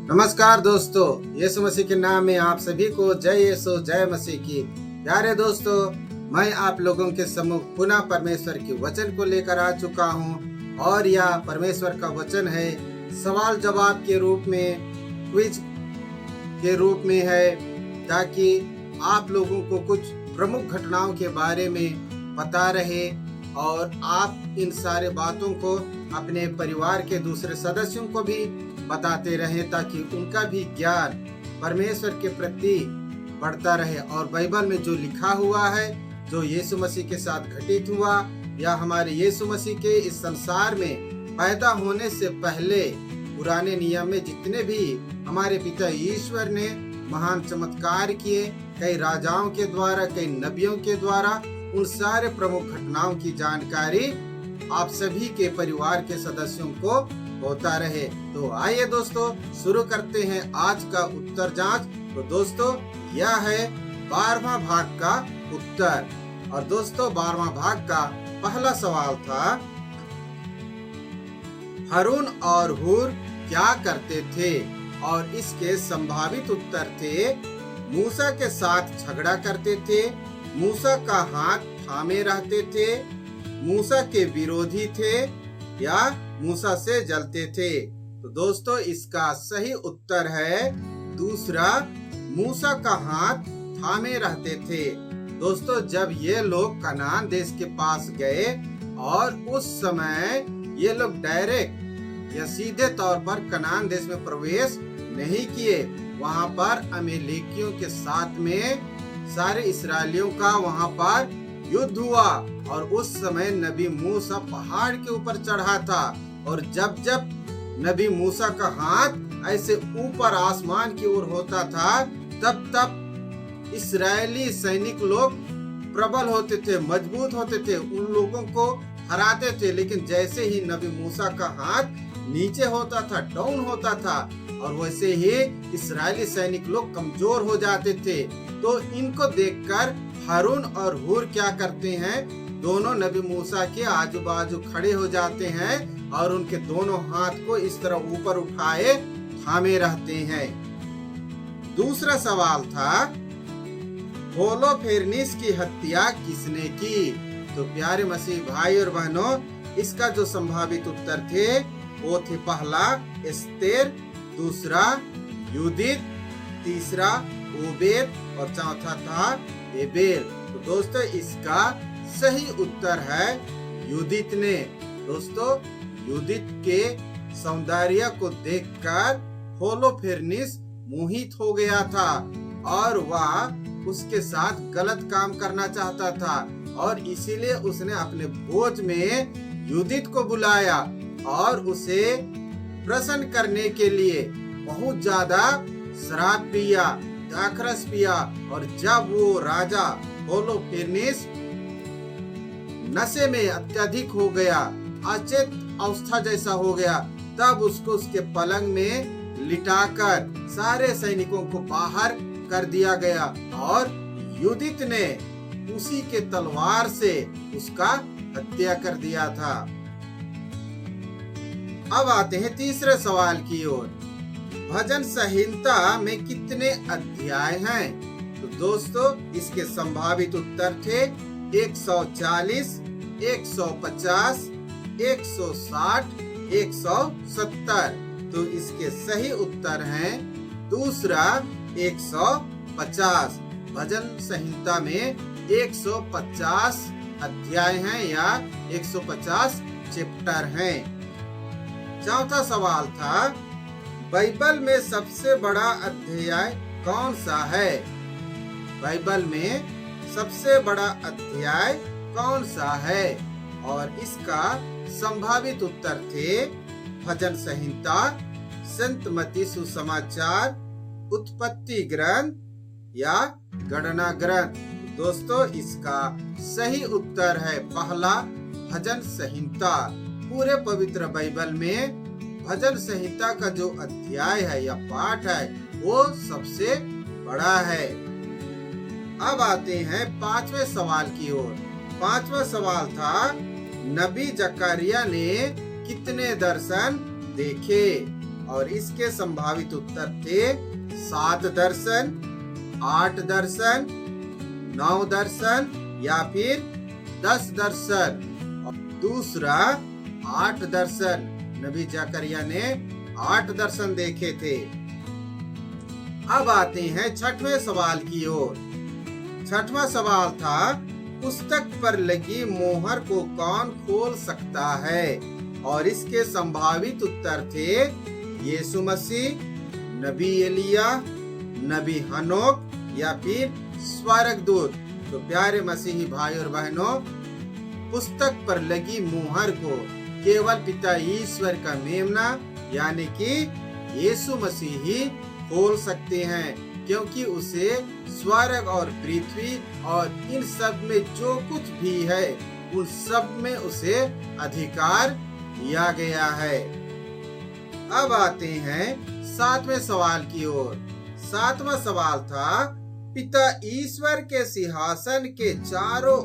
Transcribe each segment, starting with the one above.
नमस्कार दोस्तों, यीशु मसीह के नाम में आप सभी को जय यीशु जय मसीह की। प्यारे दोस्तों, मैं आप लोगों के सम्मुख पुनः परमेश्वर के वचन को लेकर आ चुका हूं और यह परमेश्वर का वचन है सवाल जवाब के रूप में, क्विज के रूप में है, ताकि आप लोगों को कुछ प्रमुख घटनाओं के बारे में पता रहे और आप इन सारे बातों को अपने परिवार के दूसरे सदस्यों को भी बताते रहें, ताकि उनका भी ज्ञान परमेश्वर के प्रति बढ़ता रहे। और बाइबल में जो लिखा हुआ है, जो यीशु मसीह के साथ घटित हुआ, या हमारे यीशु मसीह के इस संसार में पैदा होने से पहले पुराने नियम में जितने भी हमारे पिता ईश्वर ने महान चमत्कार किए, कई राजाओं के द्वारा, कई नबियों के द्वारा, उन सारे प्रमुख घटनाओं की जानकारी आप सभी के परिवार के सदस्यों को होता रहे। तो आइए दोस्तों, शुरू करते हैं आज का उत्तर जांच। तो दोस्तों, यह है 12वां भाग का उत्तर। और दोस्तों, 12वां भाग का पहला सवाल था, हारून और हूर क्या करते थे? और इसके संभावित उत्तर थे, मूसा के साथ झगड़ा करते थे, मूसा का हाथ थामे रहते थे, मूसा के विरोधी थे, या मूसा से जलते थे। तो दोस्तों, इसका सही उत्तर है दूसरा, मूसा का हाथ थामे रहते थे। दोस्तों, जब ये लोग कनान देश के पास गए और उस समय ये लोग डायरेक्ट या सीधे तौर पर कनान देश में प्रवेश नहीं किए, वहां पर अमेलेकियों के साथ में सारे इस्राएलियों का वहां पर युद्ध हुआ। और उस समय नबी मूसा पहाड़ के ऊपर चढ़ा था, और जब जब नबी मूसा का हाथ ऐसे ऊपर आसमान की ओर होता था, तब तब इस्राएली सैनिक लोग प्रबल होते थे, मजबूत होते थे, उन लोगों को हराते थे। लेकिन जैसे ही नबी मूसा का हाथ नीचे होता था, डाउन होता था, और वैसे ही इस्राएली सैनिक लोग कमजोर हो जाते थे। तो इनको देखकर हारून और हूर क्या करते हैं, दोनों नबी मूसा के आजू बाजू खड़े हो जाते हैं और उनके दोनों हाथ को इस तरह ऊपर उठाए थामे रहते हैं। दूसरा सवाल था, होलोफेरनीस की हत्या किसने की? तो प्यारे मसीह भाई और बहनों, इसका जो संभावित उत्तर थे वो थे, पहला एस्तेर, दूसरा यूदित, तीसरा ओबेद, और चौथा था एबेल। तो दोस्तों, इसका सही उत्तर है यूदित ने। दोस्तों, यूदित के सौंदर्य को देखकर होलोफेरनीस मोहित हो गया था और वह उसके साथ गलत काम करना चाहता था, और इसीलिए उसने अपने भोज में यूदित को बुलाया और उसे प्रसन्न करने के लिए बहुत ज्यादा शराब पिया, दाखरस पिया। और जब वो राजा होलोफेरनीस नशे में अत्यधिक हो गया, अचेत अवस्था जैसा हो गया, तब उसको उसके पलंग में लिटाकर सारे सैनिकों को बाहर कर दिया गया, और यूदित ने उसी के तलवार से उसका हत्या कर दिया था। अब आते हैं तीसरे सवाल की ओर, भजन संहिता में कितने अध्याय हैं? तो दोस्तों, इसके संभावित उत्तर थे 140, 150, 160, 170। तो इसके सही उत्तर हैं दूसरा 150। भजन संहिता में 150 अध्याय हैं या 150 चैप्टर हैं। चौथा सवाल था, बाइबल में सबसे बड़ा अध्याय कौन सा है? बाइबल में सबसे बड़ा अध्याय कौन सा है? और इसका संभावित उत्तर थे भजन संहिता, संत मत्ती सुसमाचार, उत्पत्ति ग्रंथ या गणना ग्रंथ। दोस्तों, इसका सही उत्तर है पहला, भजन संहिता। पूरे पवित्र बाइबल में भजन संहिता का जो अध्याय है या पाठ है, वो सबसे बड़ा है। अब आते हैं पांचवें सवाल की ओर। पांचवा सवाल था, नबी जकरिया ने कितने दर्शन देखे? और इसके संभावित उत्तर थे 7 दर्शन, 8 दर्शन, 9 दर्शन या फिर 10 दर्शन। दूसरा 8 दर्शन, नबी जकरिया ने 8 दर्शन देखे थे। अब आते हैं छठवें सवाल की ओर। छठवां सवाल था, पुस्तक पर लगी मोहर को कौन खोल सकता है? और इसके संभावित उत्तर थे यीशु मसीह, नबी एलिया, नबी हनोक या फिर स्वर्गदूत। तो प्यारे मसीही भाई और बहनों, पुस्तक पर लगी मोहर को केवल पिता ईश्वर का मेमना यानी कि यीशु मसीह ही खोल सकते हैं, क्योंकि उसे स्वर्ग और पृथ्वी और इन सब में जो कुछ भी है उन सब में उसे अधिकार दिया गया है। अब आते हैं 7वें सवाल की ओर। 7वां सवाल था, पिता ईश्वर के सिंहासन के चारों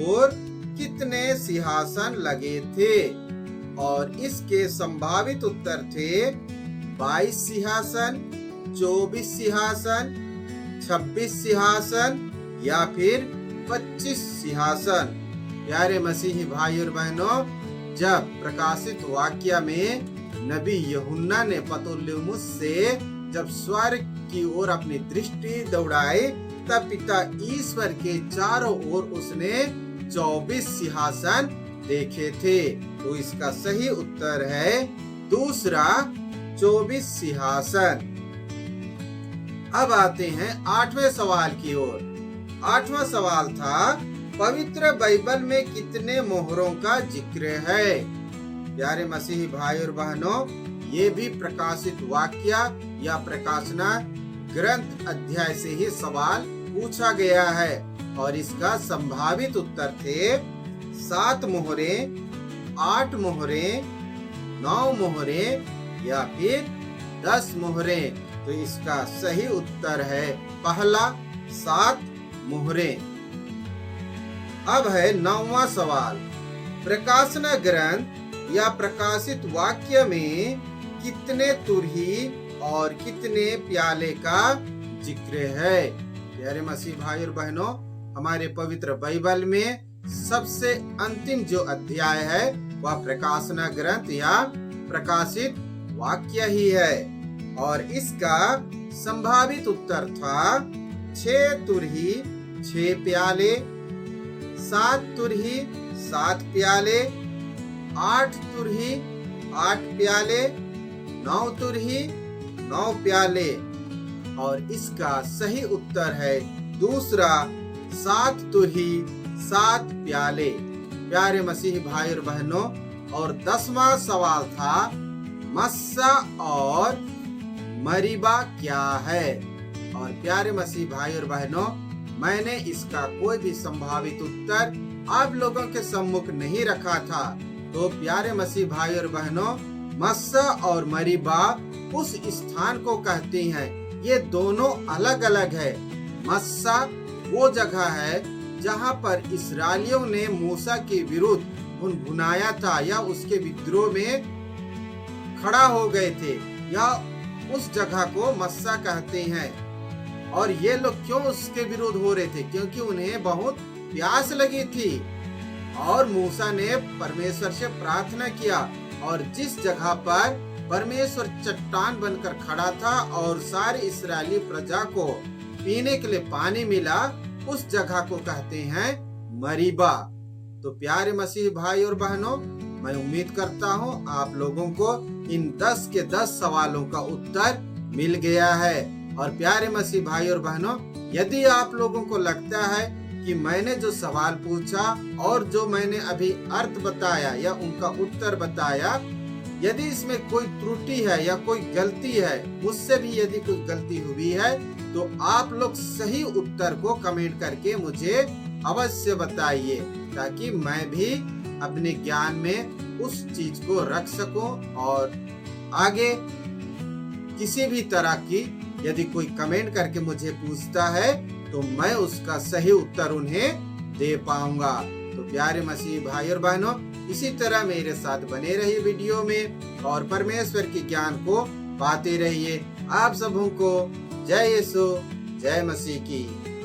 ओर कितने सिंहासन लगे थे? और इसके संभावित उत्तर थे 22 सिंहासन, 24 सिंहासन, 26 सिंहासन या फिर 25 सिंहासन। प्यारे मसीही भाई और बहनों, जब प्रकाशित वाक्य में नबी यूहन्ना ने पतुलिमुस से जब स्वर्ग की ओर अपनी दृष्टि दौड़ाई, तब पिता ईश्वर के चारों ओर उसने 24 सिंहासन देखे थे। तो इसका सही उत्तर है दूसरा 24 सिंहासन। अब आते हैं 8वें सवाल की ओर। 8वां सवाल था, पवित्र बाइबल में कितने मोहरों का जिक्र है? प्यारे मसीही भाई और बहनों, ये भी प्रकाशित वाक्य या प्रकाशना ग्रंथ अध्याय से ही सवाल पूछा गया है और इसका संभावित उत्तर थे 7 मोहरें, 8 मोहरें, 9 मोहरें या फिर 10 मोहरें। तो इसका सही उत्तर है पहला 7 मोहरें। अब है 9वां सवाल, प्रकाशना ग्रंथ या प्रकाशित वाक्य में कितने तुरही और कितने प्याले का जिक्र है? प्यारे मसीह भाई और बहनों, हमारे पवित्र बाइबल में सबसे अंतिम जो अध्याय है वह प्रकाशना ग्रंथ या प्रकाशित वाक्य ही है और इसका संभावित उत्तर था 6 तुरही 6 प्याले, 7 तुरही 7 प्याले, 8 तुरही 8 प्याले, 9 तुरही 9 प्याले। और इसका सही उत्तर है दूसरा 7 तुरही 7 प्याले। प्यारे मसीही भाई और बहनों, और 10वां सवाल था, मस्सा और मरीबा क्या है? और प्यारे मसीह भाई और बहनों, मैंने इसका कोई भी संभावित उत्तर आप लोगों के सम्मुख नहीं रखा था। तो प्यारे मसीह भाई और बहनों, मस्सा और मरीबा उस स्थान को कहते हैं। ये दोनों अलग अलग है। मस्सा वो जगह है जहाँ पर इस्राएलियों ने मूसा के विरुद्ध भुनाया था या उसके विद्रोह में खड़ा हो गए थे, या उस जगह को मस्सा कहते हैं। और ये लोग क्यों उसके विरुद्ध हो रहे थे? क्योंकि उन्हें बहुत प्यास लगी थी और मूसा ने परमेश्वर से प्रार्थना किया, और जिस जगह पर परमेश्वर चट्टान बनकर खड़ा था और सारी इस्राएली प्रजा को पीने के लिए पानी मिला, उस जगह को कहते हैं मरीबा। तो प्यारे मसीह भाई और बहनों, मैं उम्मीद करता हूँ आप लोगों को इन 10 के 10 सवालों का उत्तर मिल गया है। और प्यारे मसीह भाई और बहनों, यदि आप लोगों को लगता है कि मैंने जो सवाल पूछा और जो मैंने अभी अर्थ बताया या उनका उत्तर बताया, यदि इसमें कोई त्रुटि है या कोई गलती है, मुझसे भी यदि कुछ गलती हुई है, तो आप लोग सही उत्तर को कमेंट करके मुझे अवश्य बताइए, ताकि मैं भी अपने ज्ञान में उस चीज को रख सकूं और आगे किसी भी तरह की यदि कोई कमेंट करके मुझे पूछता है तो मैं उसका सही उत्तर उन्हें दे पाऊंगा। तो प्यारे मसीह भाई और बहनों, इसी तरह मेरे साथ बने रहिए वीडियो में और परमेश्वर के ज्ञान को पाते रहिए। आप सबों को जय यीशु, जय मसीह की।